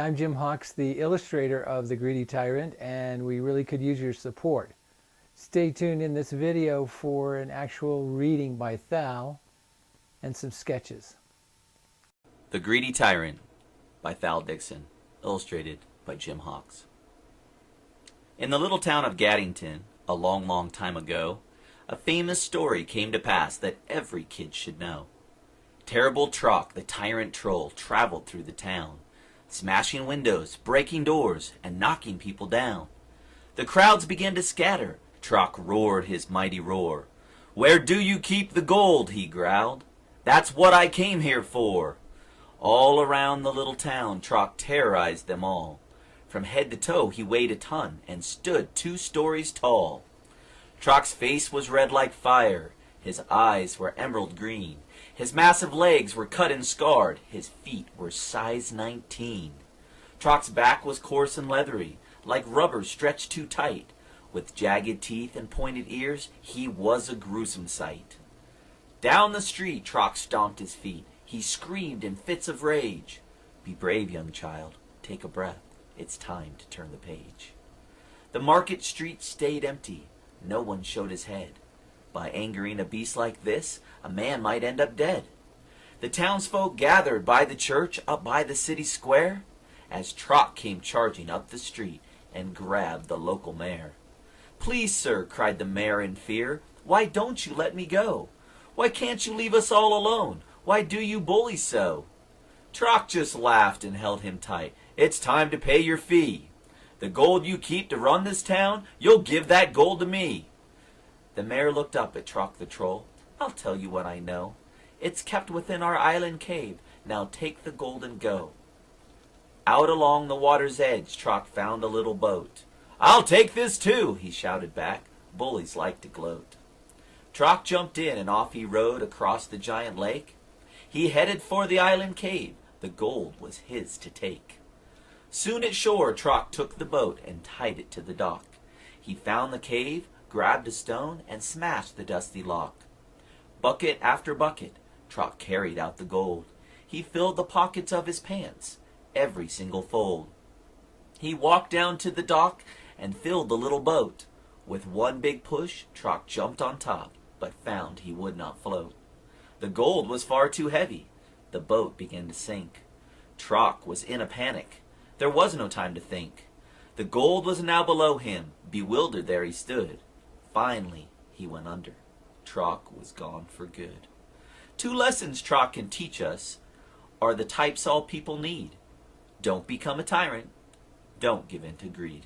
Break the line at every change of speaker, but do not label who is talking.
I'm Jim Hawks, the illustrator of the Greedy Tyrant, and we really could use your support. Stay tuned in this video for an actual reading by Thal and some sketches.
The Greedy Tyrant by Thal Dixon, illustrated by Jim Hawks. In the little town of Gaddington, a long, long time ago, a famous story came to pass that every kid should know. Terrible Trock, the tyrant troll, traveled through the town, smashing windows, breaking doors, and knocking people down. The crowds began to scatter. Trock roared his mighty roar. "Where do you keep the gold?" he growled. "That's what I came here for." All around the little town, Trock terrorized them all. From head to toe he weighed a ton and stood 2 stories tall. Trock's face was red like fire, his eyes were emerald green, his massive legs were cut and scarred, his feet were size 19. Trock's back was coarse and leathery, like rubber stretched too tight. With jagged teeth and pointed ears, he was a gruesome sight. Down the street Trock stomped his feet, he screamed in fits of rage. "Be brave, young child, take a breath, it's time to turn the page." The market street stayed empty, no one showed his head. By angering a beast like this, a man might end up dead. The townsfolk gathered by the church up by the city square, as Trock came charging up the street and grabbed the local mayor. "Please, sir," cried the mayor in fear, "why don't you let me go? Why can't you leave us all alone? Why do you bully so?" Trock just laughed and held him tight. "It's time to pay your fee. The gold you keep to run this town, you'll give that gold to me." The mayor looked up at Trock the troll. "I'll tell you what I know. It's kept within our island cave. Now take the gold and go." Out along the water's edge, Trock found a little boat. "I'll take this too," he shouted back. Bullies like to gloat. Trock jumped in and off he rode across the giant lake. He headed for the island cave. The gold was his to take. Soon at shore, Trock took the boat and tied it to the dock. He found the cave, grabbed a stone, and smashed the dusty lock. Bucket after bucket, Trock carried out the gold. He filled the pockets of his pants, every single fold. He walked down to the dock and filled the little boat. With one big push, Trock jumped on top, but found he would not float. The gold was far too heavy. The boat began to sink. Trock was in a panic. There was no time to think. The gold was now below him. Bewildered there he stood. Finally, he went under. Trock was gone for good. 2 lessons Trock can teach us are the types all people need. Don't become a tyrant. Don't give in to greed.